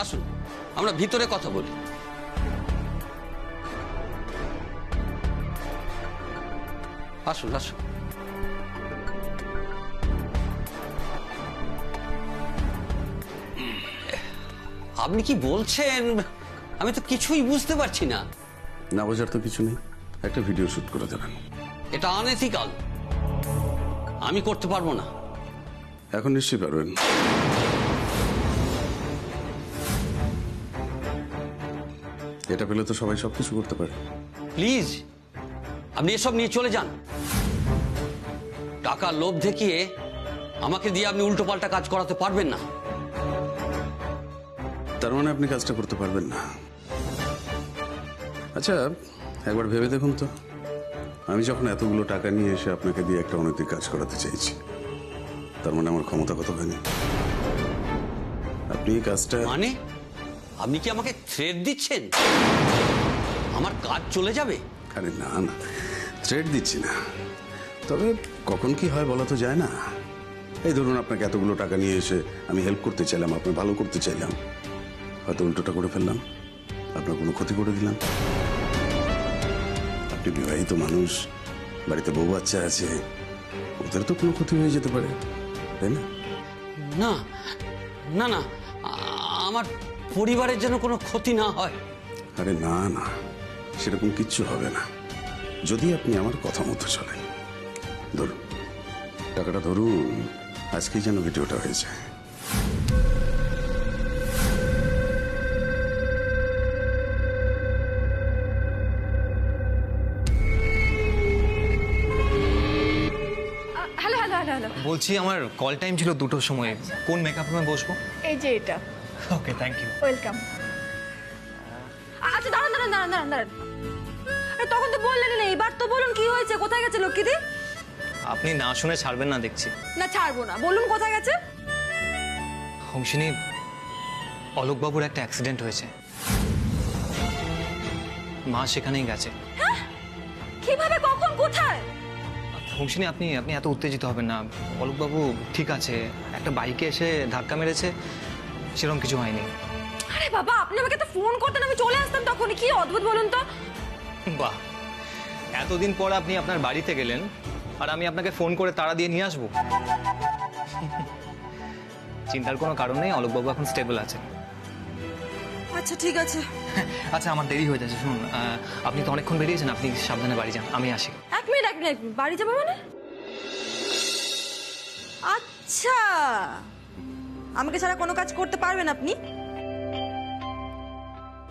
আসুন আমরা ভিতরে কথা বলি। আসুন আসুন। আপনি কি বলছেন? আমি তো কিছুই বুঝতে পারছি না। না বোঝার তো কিছু নেই, একটা ভিডিও শুট করে দেবেন। এটা আনএথিক্যাল, আমি করতে পারবো না। এখন নিশ্চয়ই পারবেন। এটা পেলে তো সবাই সবকিছু করতে পারে। প্লিজ আপনি এসব নিয়ে চলে যান। টাকার লোভ দেখিয়ে আমাকে দিয়ে আপনি উল্টোপাল্টা কাজ করাতে পারবেন না। তার মানে আপনি কাজটা করতে পারবেন না? আচ্ছা একবার ভেবে দেখুন তো, আমি যখন এতগুলো টাকা নিয়ে এসে আপনাকে দিয়ে একটা অনৈতিক কাজ করাতে চাইছি, তার মানে আমার ক্ষমতা কত হয়নি? আপনি এই কাজটা মানে আপনি কি আমাকে থ্রেট দিচ্ছেন আমার কাজ চলে যাবে? আরে না না, থ্রেট দিচ্ছি না, তবে কখন কি হয় বলা তো যায় না। এই ধরুন আপনাকে এতগুলো টাকা নিয়ে এসে আমি হেল্প করতে চাইলাম, আপনি ভালো করতে চাইলাম, হয়তো উল্টোটা করে ফেললাম, আপনার কোনো ক্ষতি করে দিলাম। আপনি বিবাহিত মানুষ, বাড়িতে বউ বাচ্চা আছে, ওদের তো কোনো ক্ষতি হয়ে যেতে পারে, তাই না? না না না, আমার পরিবারের যেন কোনো ক্ষতি না হয়। আরে না না, সেরকম কিচ্ছু হবে না যদি আপনি আমার কথা মতো চলেন। ধরুন টাকাটা, ধরুন আজকেই যেন ভিডিওটা হয়ে যায়। Hello hello hello hello. বলছি আমার কল টাইম ছিল 2টোর সময়, কোন মেকআপ রুমে বসবো? এই যে এটা। Okay thank you. ওয়েলকাম। আচ্ছা দাঁড়ান দাঁড়ান দাঁড়ান দাঁড়ান দাঁড়ান। আরে তখন তো বললেনই না, এবার তো বলুন কি হয়েছে, কোথায় গেছে লক্ষ্মীদি? আপনি না শুনে ছাড়বেন না দেখছি। না ছাড়বো না, বলুন কোথায় গেছে। হংসিনী, অলোকবাবুর একটা অ্যাক্সিডেন্ট হয়েছে, মা সেখানেই গেছে। কিভাবে, কখন, কোথায়? হংসিনী আপনি আপনি এত উত্তেজিত হবেন না, অলোকবাবু ঠিক আছে, একটা বাইকে এসে ধাক্কা মেরেছে, সেরকম কিছু হয়নি। আরে বাবা, আপনি আমাকে তো ফোন করতেন, আমি চলে আসতাম তখনই। কি অদ্ভুত বলুন তো। বাহ, এতদিন পর আপনি আপনার বাড়িতে গেলেন আর আমি আপনাকে ফোন করে তাড়া দিয়ে নিয়ে আসবো? চিন্তার কোনো কারণ নেই, অলোকবাবু এখন স্টেবল আছে। আচ্ছা ঠিক আছে। আচ্ছা আমার দেরি হয়ে যাচ্ছে, শুনুন আপনি তো অনেকক্ষণ বেরিয়েছেন, আপনি সাবধানে বাড়ি যান, আমি আসি। এক মিনিট এক মিনিট, বাড়ি যাবো মানে? আচ্ছা, আমাকে ছাড়া কোনো কাজ করতে পারবেন আপনি?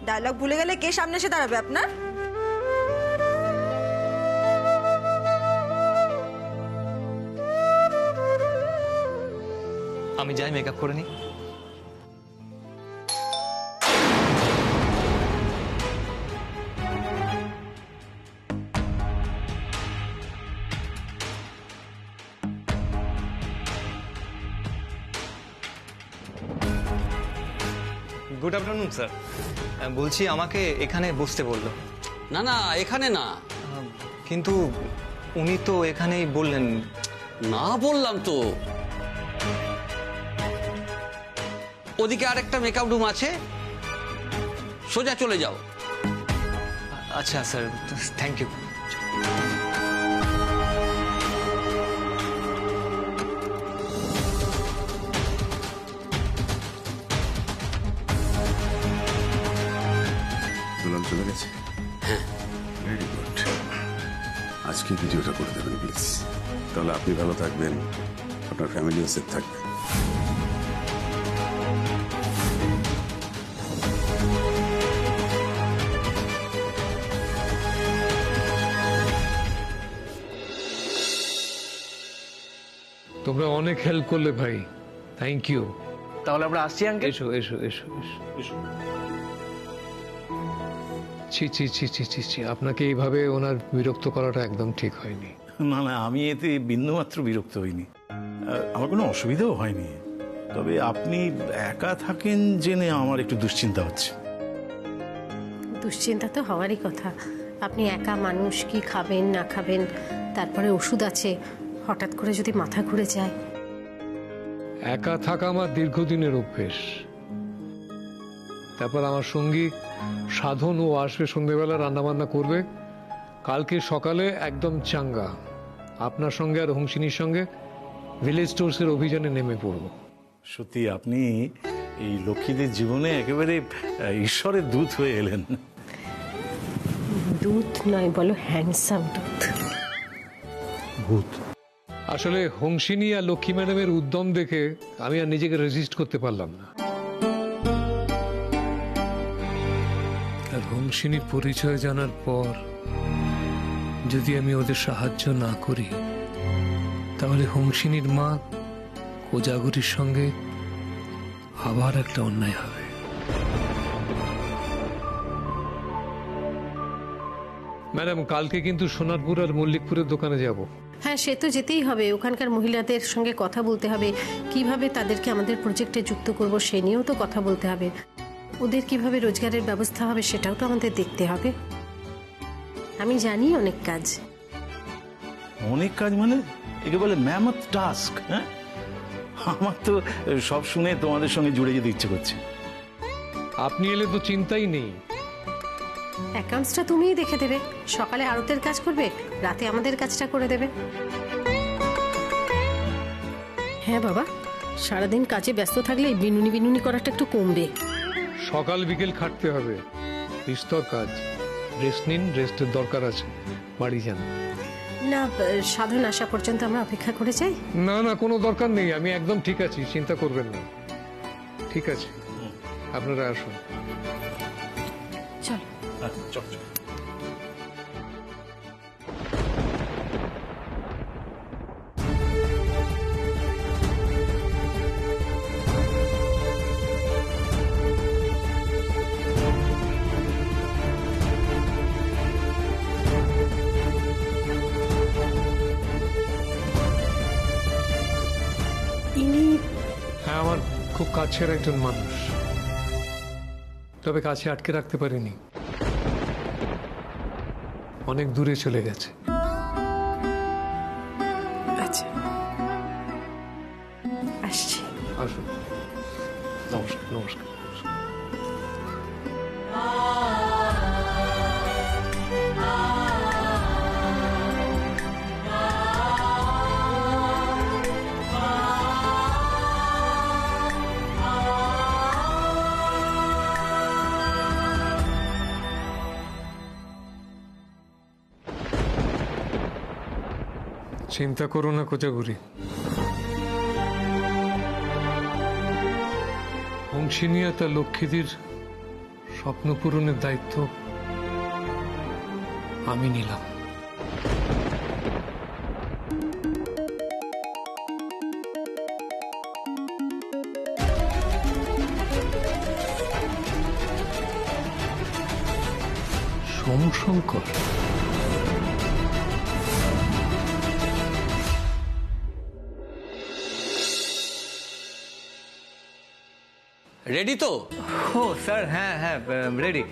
ডায়লগ ভুলে গেলে কে সামনে এসে দাঁড়াবে আপনার? আমি যাই মেকআপ করে নিই। গুড আফটারনুন স্যার, বলছি আমাকে এখানে বসতে বললো। না না, এখানে না। কিন্তু উনি তো এখানেই বললেন। না বললাম তো, ওদিকে আরেকটা মেকআপ রুম আছে, সোজা চলে যাও। আচ্ছা স্যার, থ্যাংক ইউ। দুলাল চলে গেছে? Very good. আজকে ভিডিওটা করে দেবেন প্লিজ, তাহলে আপনি ভালো থাকবেন, আপনার ফ্যামিলিও সেফ থাকবে। তোমরা অনেক হেল্প করলে ভাই, থ্যাংক ইউ। তাহলে আমরা আসছি আঙ্কেল। এসো এসো এসো এসো। ছি ছি ছি ছি ছি ছি, আপনাকে এইভাবে ওনার বিরক্ত করাটা একদম ঠিক হয়নি। না না, আমি এতে বিন্দুমাত্র বিরক্ত হইনি, আমার কোনো অসুবিধাও হয়নি। তবে আপনি একা থাকেন জেনে আমার একটু দুশ্চিন্তা হচ্ছে। দুশ্চিন্তা তো হওয়ারই কথা। আপনি একা মানুষ, কি খাবেন না খাবেন, তারপরে ওষুধ আছে, হঠাৎ করে যদি মাথা ঘুরে যায়। একা থাকা আমার দীর্ঘদিনের অভ্যেস, তারপর আমার সঙ্গী সাধন ও আসবে সন্ধেবেলা, রান্নাবান্না করবে। কালকে সকালে একদম চাঙ্গা আপনার সঙ্গে আর হংসিনীর সঙ্গে ভিলেজ স্টোর্সের অভিযানে নেমে পড়ব। সত্যি আপনি এই লক্ষ্মীদের জীবনে একেবারে ঈশ্বরের দূত হয়ে এলেন। দুধ নয়, বলো হ্যান্ডসাম দুধ। ভূত। আসলে হংসিনী আর লক্ষ্মী ম্যাডামের উদ্যম দেখে আমি আর নিজেকে রেজিস্ট করতে পারলাম না। আর হংসিনীর পরিচয় জানার পর যদি আমি ওদের সাহায্য না করি, তাহলে হংসিনীর মা কোজাগরীর সঙ্গে আবার একটা অন্যায় হবে। ম্যাডাম, কালকে কিন্তু সোনারপুর আর মল্লিকপুরের দোকানে যাব। হ্যাঁ, সে তো যেতেই হবে। ওখানকার মহিলাদের সঙ্গে কথা বলতে হবে, কিভাবে তাদেরকে আমাদের প্রজেক্টে যুক্ত করব সে নিয়েও তো কথা বলতে হবে। ওদের কিভাবে রোজগারের ব্যবস্থা হবে সেটাও তো আমাদের দেখতে হবে। আমি জানি অনেক কাজ। অনেক কাজ মানে? একে বলে ম্যামথ টাস্ক। হ্যাঁ, আমার তো সব শুনে তোমাদের সঙ্গে জুড়ে যেতে ইচ্ছে করছে। আপনি এলে তো চিন্তাই নেই। অ্যাকাউন্টসটা তুমিই দেখে দেবে। সকালে আড়তের কাজ করবে, রাতে আমাদের কাজটা করে দেবে। হ্যাঁ বাবা, সারাদিন কাজে ব্যস্ত থাকলে এই বিনুনি বিনুনি করাটা একটু কমবে। সকাল বিকেল খাটতে হবে, বিস্তর কাজ। রেস্ট নিন, রেস্টের দরকার আছে। বাড়ি যান। না, সাধন আসা পর্যন্ত আমরা অপেক্ষা করে যাই। না না, কোনো দরকার নেই, আমি একদম ঠিক আছি, চিন্তা করবেন না। ঠিক আছে, আপনারা আসুন। চল। হ্যাঁ, চল চল। ইনি হ্যাঁ, আমার খুব কাছের একজন মানুষ, তবে কাছে আটকে রাখতে পারিনি, অনেক দূরে চলে গেছে। আচ্ছা, আসছি। আসুন। নমস্কার। নমস্কার। চিন্তা করো না কোজাগরী, হংসিনী আর তার লক্ষ্মীদের স্বপ্ন পূরণের দায়িত্ব আমি নিলাম। সোমশঙ্কর? রেডি তো? ও স্যার, হ্যাঁ হ্যাঁ রেডি।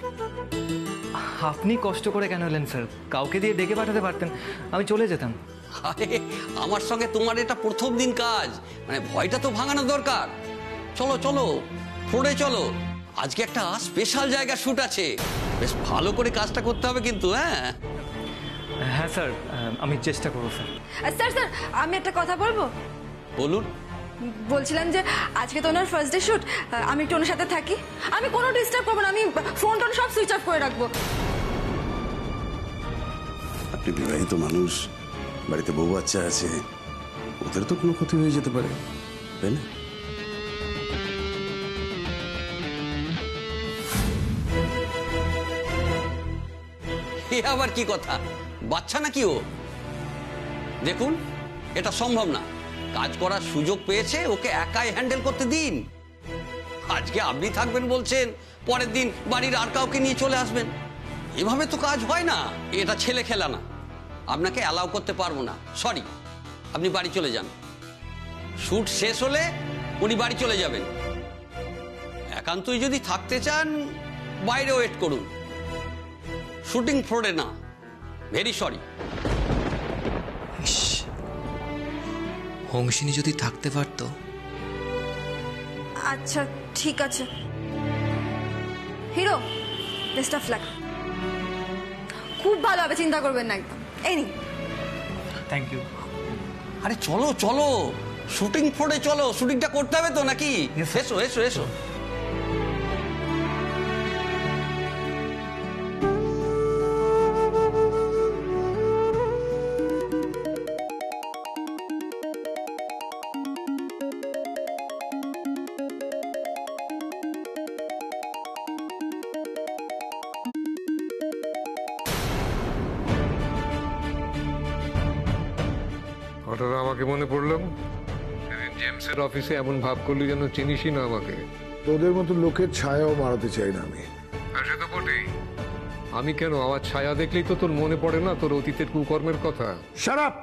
আপনি কষ্ট করে কেন এলেন স্যার? কাউকে দিয়ে ডেকে পাঠাতে পারতেন, আমি চলে যেতাম। আরে, আমার সঙ্গে তোমার এটা প্রথম দিন কাজ, মানে ভয়টা তো ভাঙানো দরকার। চলো চলো, ফ্লোরে চলো। আজকে একটা স্পেশাল জায়গা শুট আছে, বেশ ভালো করে কাজটা করতে হবে কিন্তু। হ্যাঁ হ্যাঁ স্যার, আমি চেষ্টা করবো স্যার। স্যার স্যার, আমি একটা কথা বলবো। বলুন। বলছিলাম যে আজকে তো ওনার ফার্স্ট ডে শুট, আমি একটু ওনার সাথে থাকি। আমি কোনো ডিস্টার্ব করবো না, আমি ফোন টোন সব সুইচ অফ করে রাখবো। আপনি বিবাহিত মানুষ, বাড়িতে বউ বাচ্চা আছে, ওদের তো কোনো ক্ষতি হয়ে যেতে পারে, তাই না? এ আবার কি কথা? বাচ্চা নাকি ও? দেখুন, এটা সম্ভব না। কাজ করার সুযোগ পেয়েছে, ওকে একাই হ্যান্ডেল করতে দিন। আজকে আপনি থাকবেন বলছেন, পরের দিন বাড়ির আর কাউকে নিয়ে চলে আসবেন। এভাবে তো কাজ হয় না, এটা ছেলে খেলা না। আপনাকে অ্যালাউ করতে পারবো না, সরি। আপনি বাড়ি চলে যান। শুট শেষ হলে উনি বাড়ি চলে যাবেন। একান্তই যদি থাকতে চান, বাইরে ওয়েট করুন, শুটিং ফ্লোরে না। Very sorry. হংসিনী যদি থাকতে পারতো। আচ্ছা ঠিক আছে। তো বেস্ট অফ লাক। খুব ভালো হবে, চিন্তা করবেন না একদম। এই নিন। Thank you. আরে চলো চলো, শুটিং ফ্লোরে চলো, শুটিংটা করতে হবে তো নাকি? এসো এসো এসো। হঠাৎ আমাকে মনে পড়লো। সেদিন জেমসের অফিসে এমন ভাব করলি যেন চিনিসই না আমাকে। তোদের মতো লোকের ছায়াও মারাতে চাই না আমি। সে তো বটেই। আমি কেন, আমার ছায়া দেখলেই তো তোর মনে পড়ে না তোর অতীতের কুকর্মের কথা? শারাপ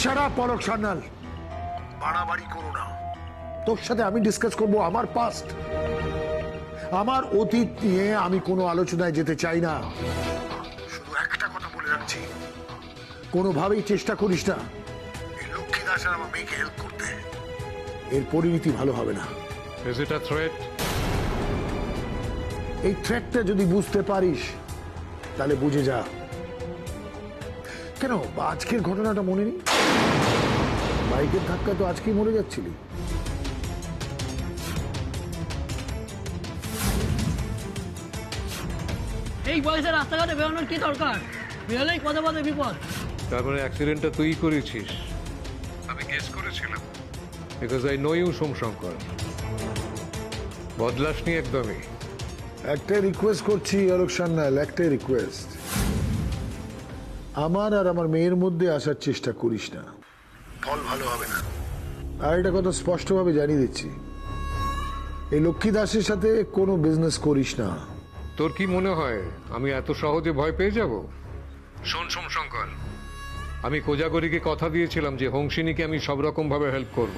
শারাপ পরক সান্যাল, বাড়াবাড়ি করো না। তোর সাথে আমি ডিসকাস করব আমার পাস্ট, আমার অতীত নিয়ে আমি কোনো আলোচনায় যেতে চাই না। শুধু একটা কথা বলে রাখছি, কোনোভাবেই চেষ্টা করিস না এই লক্ষ্মী দাস আর আমার মেয়েকে হেল্প করতে। এর পরিণতি ভালো হবে না। Is it a threat? এই থ্রেটটা যদি বুঝতে পারিস তাহলে বুঝে যা। কেন আজকের ঘটনাটা মনে নেই? বাইকের ধাক্কা তো আজকেই মরে যাচ্ছিলি। এই বয়সে রাস্তাঘাটে বেরোনোর কি দরকার? বেরোলেই পদে পদে বিপদ। তারপরে অ্যাক্সিডেন্টটা তুই করেছিস, আমি গেস করেছিলাম। Because I know you Somshankar. বদলাসনি একদমই। একটাই রিকোয়েস্ট করছি অলোক সান্যাল, একটাই রিকোয়েস্ট, আমার আর আমার মেয়ের মধ্যে আসার চেষ্টা করিস না, ফল ভালো হবে না। আর একটা কথা স্পষ্টভাবে জানিয়ে দিচ্ছি, এই লক্ষ্মী দাসের সাথে কোনো বিজনেস করিস না। তোর কি মনে হয় আমি এত সহজে ভয় পেয়ে যাব? শোন সোমশঙ্কর, আমি কোজাগরীকে কথা দিয়েছিলাম যে হংসিনীকে আমি সব রকম ভাবে হেল্প করব।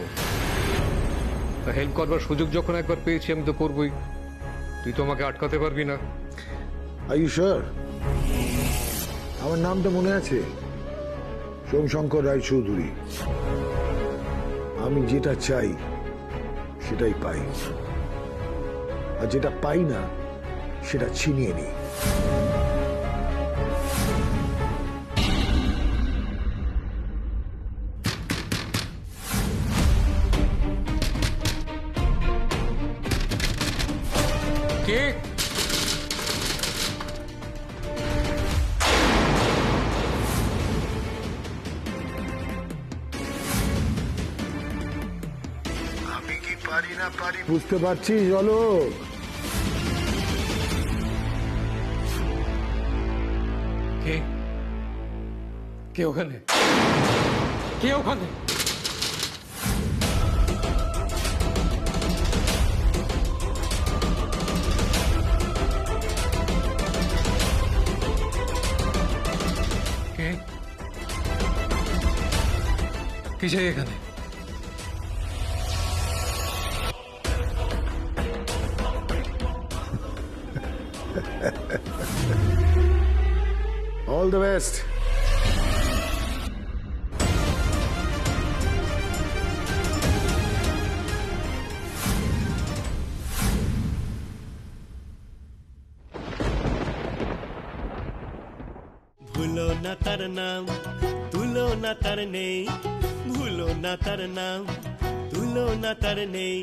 তা হেল্প করবার সুযোগ যখন একবার পেয়েছি আমি তো করবই। তুই তো আমাকে আটকাতে পারবি না। Are you sure? আমার নামটা মনে আছে? সোমশঙ্কর রায়চৌধুরী। আমি যেটা চাই সেটাই পাই, আর যেটা পাই না সেটা ছিনিয়ে নিই। কে? আমি কি পারি না পারি বুঝতে পারছিস অলোক? কে? কে ওখানে? কে ওখানে? কে? কি চাই এখানে? All the best. ভুলো না তার নাম, তুলো না তার নেই, ভুলো না তার নাম, তুলো না তার নেই।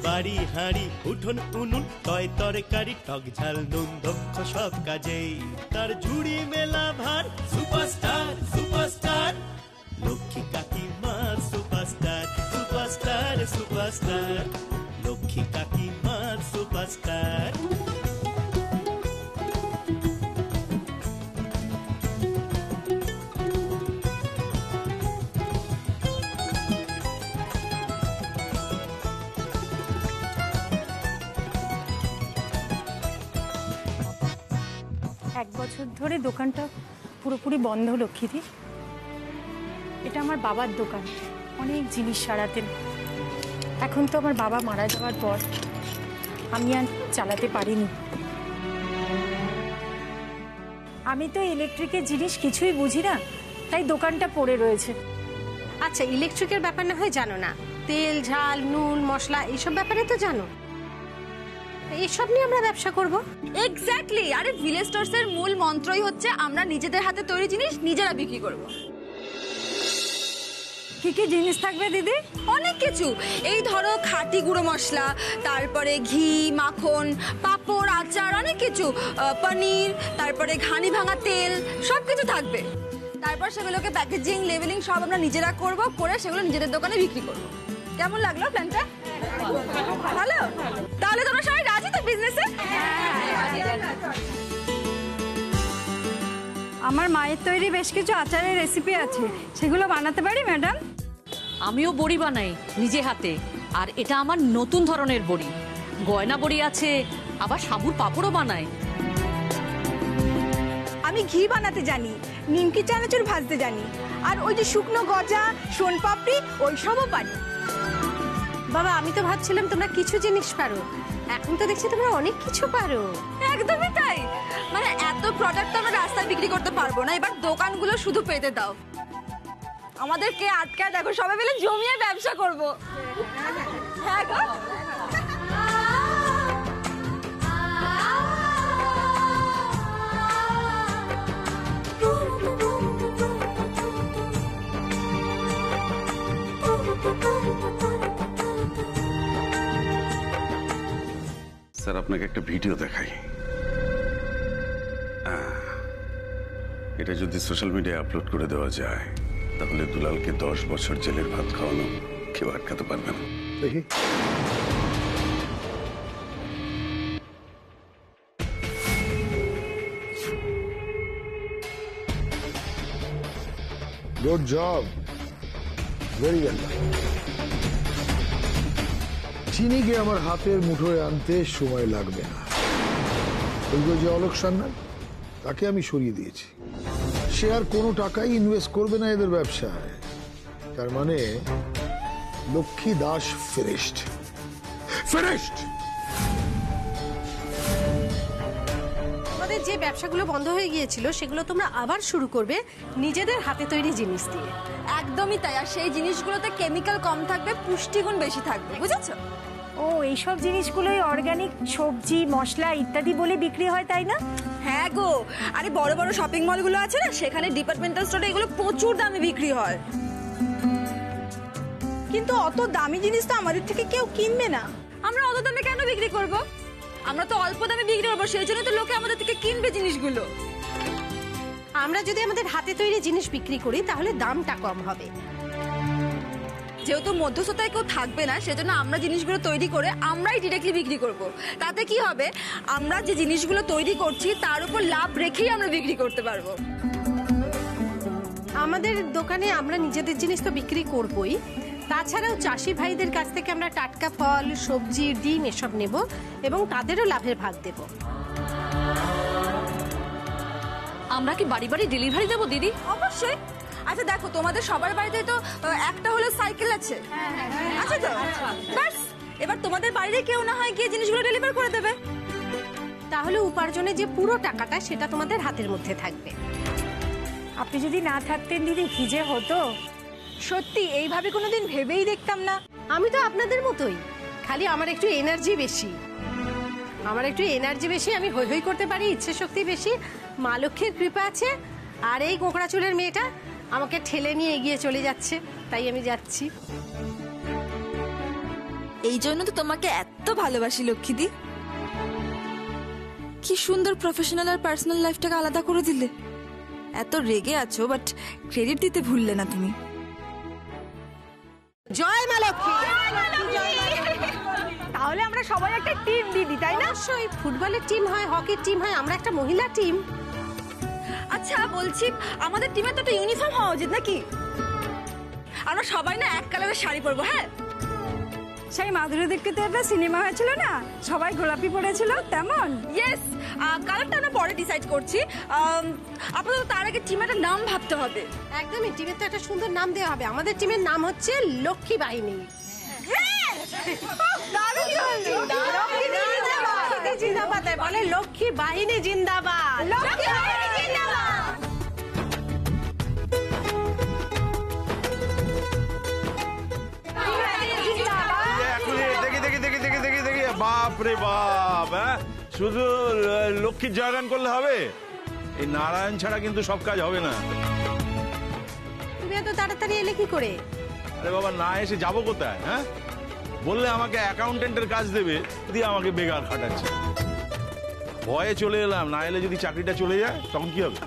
বাড়ি হাঁড়ি উঠোন উনুন তয় তরকারি টক ঝাল নুন দক্ষ সব কাজেই তার ঝুড়ি মেলা ভার। সুপারস্টার সুপারস্টার লক্ষ্মী কাকিমার সুপারস্টার, সুপারস্টার সুপারস্টার লক্ষ্মী কাকিমার সুপারস্টার। এক বছর ধরে দোকানটা পুরোপুরি বন্ধ লক্ষ্মীদি। এটা আমার বাবার দোকান, অনেক জিনিস সারাতেন। এখন তো আমার বাবা মারা যাওয়ার পর আমি আর চালাতে পারিনি। আমি তো ইলেকট্রিকের জিনিস কিছুই বুঝি না, তাই দোকানটা পড়ে রয়েছে। আচ্ছা, ইলেকট্রিকের ব্যাপার না হয় জানো না, তেল ঝাল নুন মশলা এইসব ব্যাপারে তো জানো। এইসব নিয়ে আমরা ব্যবসা করব? এক্স্যাক্টলি। আরে ভিলেজ স্টোরস এর মূল মন্ত্রই হচ্ছে আমরা নিজেদের হাতে তৈরি জিনিস নিজেরা বিক্রি করব। কি কি জিনিস থাকবে দিদি? অনেক কিছু। এই ধরো খাঁটি গুঁড়ো মশলা, তারপরে ঘি, মাখন, পাঁপড়, আচার, অনেক কিছু, পনির, তারপরে ঘানি ভাঙা তেল, সব কিছু থাকবে। তারপর সেগুলোকে প্যাকেজিং, লেবেলিং সব আমরা নিজেরা করব, করে সেগুলো নিজেদের দোকানে বিক্রি করব। কেমন লাগলো প্ল্যানটা? ভালো? তাহলে তোমরা সবাই রাজি তো বিজনেসে? আমার মায়ের তৈরি বেশ কিছু আচারের রেসিপি আছে, সেগুলো বানাতে পারি ম্যাডাম? আমিও বড়ি বানাই নিজে হাতে, আর এটা আমার নতুন ধরনের বড়ি। গয়না বড়ি আছে, আবার সাবুর পাঁপড়ও বানাই। আমি ঘি বানাতে জানি, নিমকি চানাচুর ভাজতে জানি, আর ওই যে শুকনো গজা, সোনপাপড়ি, ওইসবও পারি। বাবা, আমি তো ভাবছিলাম তোমরা কিছু জিনিস পারো, এখন তো দেখছি তোমরা অনেক কিছু পারো। একদমই তাই। মানে এত প্রোডাক্ট তো আমরা রাস্তায় বিক্রি করতে পারবো না, এবার দোকানগুলো শুধু পেতে দাও। আমাদেরকে আটকায় দেখো, সবাই মিলে জমিয়ে ব্যবসা করব। হ্যাঁ গো। স্যার, আপনাকে একটা ভিডিও দেখাই। এটা যদি সোশ্যাল মিডিয়ায় আপলোড করে দেওয়া যায়, তাহলে দুলালকে 10 বছর জেলের ভাত খাওয়ানো কেউ আটকাতে পারবে না। দেখি। Good job, very well. চিনিকে আমার হাতের মুঠোয় আনতে সময় লাগবে না। ওই যে অলোক সান্যাল, তাকে আমি সরিয়ে দিয়েছি। সে আর কোনো টাকাই ইনভেস্ট করবে না এদের ব্যবসায়। তার মানে লক্ষ্মী দাস ফিনিশড। ফিনিশড। আমাদের যে ব্যবসাগুলো বন্ধ হয়ে গিয়েছিল সেগুলো তোমরা আবার শুরু করবে নিজেদের হাতে তৈরি জিনিস দিয়ে। একদমই তাই। আর সেই জিনিসগুলোতে কেমিক্যাল কম থাকবে, পুষ্টিগুণ বেশি থাকবে, বুঝেছো? ও, এইসব জিনিসগুলোই অর্গানিক সবজি, মশলা ইত্যাদি বলে বিক্রি হয়, তাই না? হ্যাঁ গো। আরে বড় বড় শপিং মলগুলো আছে না, সেখানে ডিপার্টমেন্টাল স্টোরে এগুলো প্রচুর দামে বিক্রি হয়। কিন্তু অত দামি জিনিস তো আমাদের থেকে কেউ কিনবে না। আমরা অত দামে কেন বিক্রি করব? আমরা তো অল্প দামে বিক্রি করবো, সেই জন্য তো লোকে আমাদের থেকে কিনবে জিনিসগুলো। আমরা যদি আমাদের হাতে তৈরি জিনিস বিক্রি করি তাহলে দামটা কম হবে। যেহেতু মধ্যস্থতায় কেউ থাকবে না, সেজন্য আমরা জিনিসগুলো তৈরি করে আমরাই ডিরেক্টলি বিক্রি করব। তাতে কি হবে, আমরা যে জিনিসগুলো তৈরি করছি তার উপর লাভ রেখেই আমরা বিক্রি করতে পারবো। আমাদের দোকানে আমরা নিজেদের জিনিস তো বিক্রি করবই, তাছাড়াও চাষি ভাইদের কাছ থেকে আমরা টাটকা ফল, সবজি, ডিম এসব নেব এবং তাদেরও লাভের ভাগ দেব। আমরা কি বাড়ি বাড়ি ডেলিভারি দেবো দিদি? অবশ্যই। আচ্ছা দেখো, তোমাদের সবার বাড়িতে তো একটা হলো সাইকেল আছে। আচ্ছা তো, ব্যাস, এবার তোমাদের বাড়িতে কেউ না হয় গিয়ে জিনিসগুলো ডেলিভার করে দেবে। তাহলে উপার্জনের যে পুরো টাকাটা সেটা তোমাদের হাতের মধ্যে থাকবে। আপনি যদি না থাকতেন দিদি, কি যে হতো। সত্যি এইভাবে কোনোদিন ভেবেই দেখতাম না। আমি তো আপনাদের মতোই, খালি আমার একটু এনার্জি বেশি। আমি হই হই করতে পারি, ইচ্ছে শক্তি বেশি, মা লক্ষ্মীর কৃপা আছে। আর এই কোকড়া চুলের মেয়েটা আমাকে ঠেলে নিয়ে এগিয়ে চলে যাচ্ছে, তাই আমি যাচ্ছি। এই জন্য তো তোমাকে এত ভালোবাসি লক্ষ্মীদি। কি সুন্দর প্রফেশনাল আর পার্সোনাল লাইফটাকে আলাদা করে দিলে। এত রেগে আছো, বাট ক্রেডিট দিতে ভুললে না তুমি। জয় মা লক্ষ্মী। তাহলে আমরা সবাই একটা টিম দিদি, তাই না? অবশ্যই, ফুটবলের টিম হয়, হকির টিম হয়, আমরা একটা মহিলা টিম। আচ্ছা বলছি, আমাদের টিমে তো একটা ইউনিফর্ম হওয়া উচিত নাকি? আমরা সবাই না এক কালারের শাড়ি পরবো। হ্যাঁ, সেই মাধুরী দীক্ষিতের একটা সিনেমা হয়েছিল না, সবাই গোলাপি পরেছিল, তেমন। ইয়েস, কালারটা আমরা পরে ডিসাইড করছি। আপাতত তার আগে টিমের একটা নাম ভাবতে হবে। একদমই, টিমের তো একটা সুন্দর নাম দেওয়া হবে। আমাদের টিমের নাম হচ্ছে লক্ষ্মী বাহিনী। জিন্দাবাদ বলে, লক্ষ্মী বাহিনী জিন্দাবাদ। বাপ বাপরে বাপ, হ্যাঁ শুধু লক্ষ্মীর জয়গান করলে হবে? এই নারায়ণ ছাড়া কিন্তু সব কাজ হবে না। তুমি এত তাড়াতাড়ি এলে কি করে? আরে বাবা, না এসে যাবো কোথায়? হ্যাঁ, বললে আমাকে অ্যাকাউন্টেন্টের কাজ দেবে, দিয়ে আমাকে বেকার খাটাচ্ছে। ভয়ে চলে এলাম, না এলে যদি চাকরিটা চলে যায় তখন কি হবে?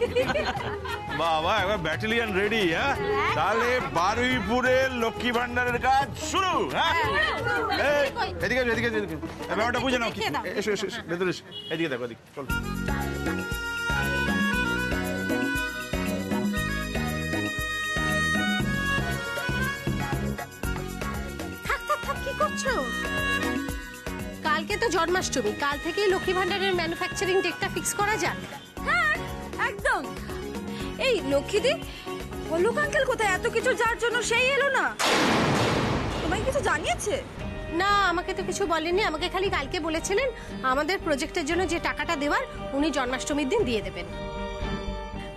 বাবা, একবার ব্যাটালিয়ন রেডি। হ্যাঁ, তাহলে বারুইপুরের লক্ষ্মী ভান্ডারের কাজ শুরু। হ্যাঁ, এদিকে এদিকে এদিকে ব্যাপারটা বুঝে নাও। এসো এসো ভেতরে এসো, এদিকে দেখো, এদিকে চলো। কি করছো? কালকে তো জন্মাষ্টমী, কাল থেকেই লক্ষ্মী ভান্ডারের ম্যানুফ্যাকচারিং ডেটটা ফিক্স করা যাক। হ্যাঁ একদম। এই লক্ষ্মীদি, অলোক আঙ্কেল কোথায়? এত কিছু যার জন্য সেই এলো না, তোমাকে কিছু জানিয়েছে? না, আমাকে তো কিছু বলেনি। আমাকে খালি কালকে বলেছিলেন আমাদের প্রজেক্টের জন্য যে টাকাটা দেওয়ার উনি জন্মাষ্টমীর দিন দিয়ে দেবেন।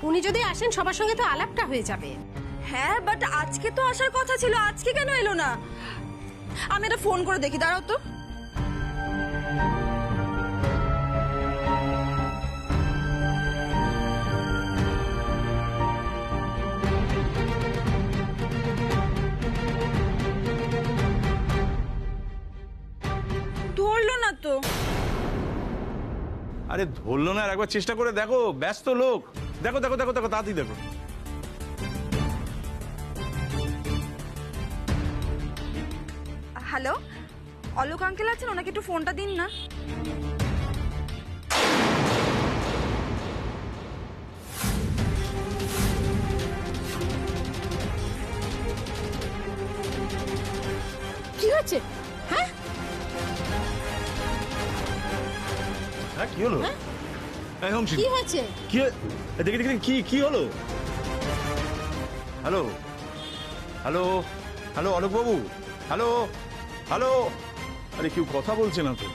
উনি যদি আসেন সবার সঙ্গে তো আলাপটা হয়ে যাবে। হ্যাঁ, বাট আজকে তো আসার কথা ছিল, আজকে কেন এলো না? আমি এটা ফোন করে দেখি, দাঁড়াও তো। ধরলো না তো। আরে ধরলো না, একবার চেষ্টা করে দেখো, ব্যস্ত লোক। দেখো দেখো দেখো দেখো, তাড়াতাড়ি দেখো। হ্যালো, অলোক আঙ্কেল আছেন? ওনাকে একটু ফোনটা দিন না। কি হচ্ছে? হ্যাঁ হ্যাঁ, কি হলো? কি হয়েছে? কি দেখি দেখি, কি কি হলো? হ্যালো হ্যালো হ্যালো, অলোক বাবু, হ্যালো হ্যালো। আরে কেউ কথা বলছে না তো।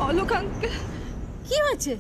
অলোক আঙ্কেল, কি হয়েছে?